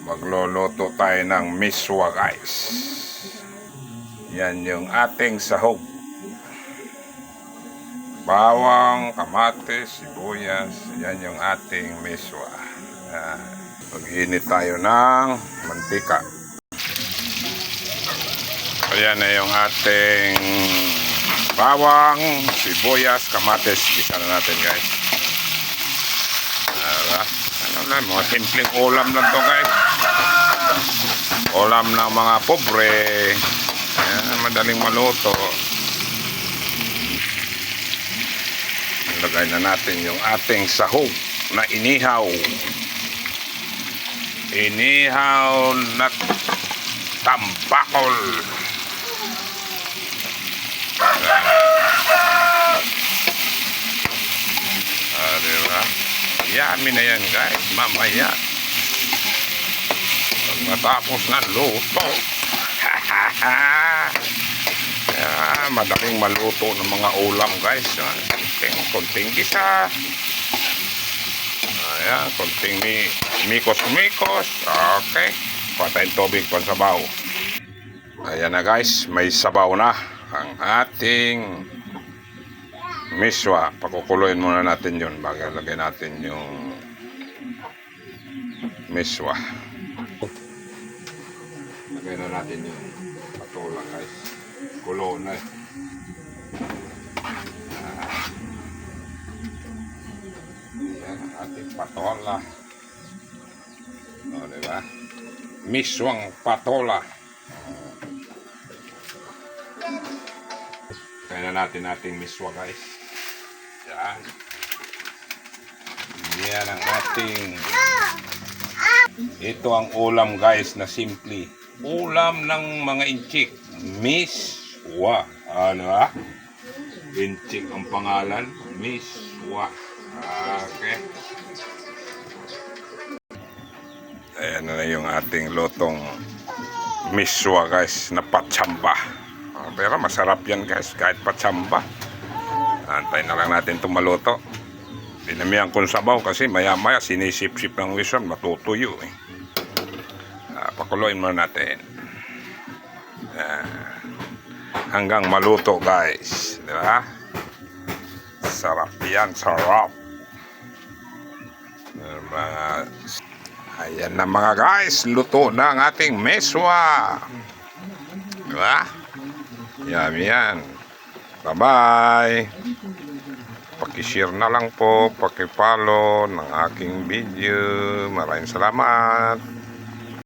Magluluto tayo ng miswa guys. Yan yung ating sahog. Bawang, kamatis, sibuyas. Yan yung ating miswa. Mag-init tayo ng mantika. Ayan na yung ating bawang, sibuyas, kamatis. Gisa na natin guys. Ano na, mga simpleng ulam lang to guys. Ulam ng mga pobre. Ayan, madaling maluto. Ilagay na natin yung ating sahog na inihaw. Inihaw na tambakol. Diba? Yummy na yan guys, mamaya. Pag matapos na luto. Madaling maluto ng mga ulam guys. Konting gisa. Ayan, konting mikos-mikos. Okay. Patayin tubig pansabaw. Ayan na guys, may sabaw na ang ating miswa. Pakukuloyin muna natin yun bago lagay natin yung miswa. Lagay na natin yung patola guys. Kulo na. Ayan ang ating patola. O, diba? Miswang patola. Kaya na natin ating miswa guys. Yan. Yan ang ating. Ito ang ulam guys na simple. Ulam ng mga inchik. Miswa. Ano ha? Inchik ang pangalan. Miswa. Okay. Ayan na yung ating lotong miswa guys na patsamba. Pero masarap yan guys kahit patsamba. Antayin na lang natin itong maluto. Dinamihan kong sabaw kasi maya maya sinisip-sip ng wison matutuyo eh. Pakuloyin muna natin. Hanggang maluto guys. Diba? Sarap yan, sarap. Ayan na mga guys, luto na ang ating miswa. Diba? Yummy yan. Bye-bye. Pakishare na lang po, pakipollow ng aking video. Maraming salamat.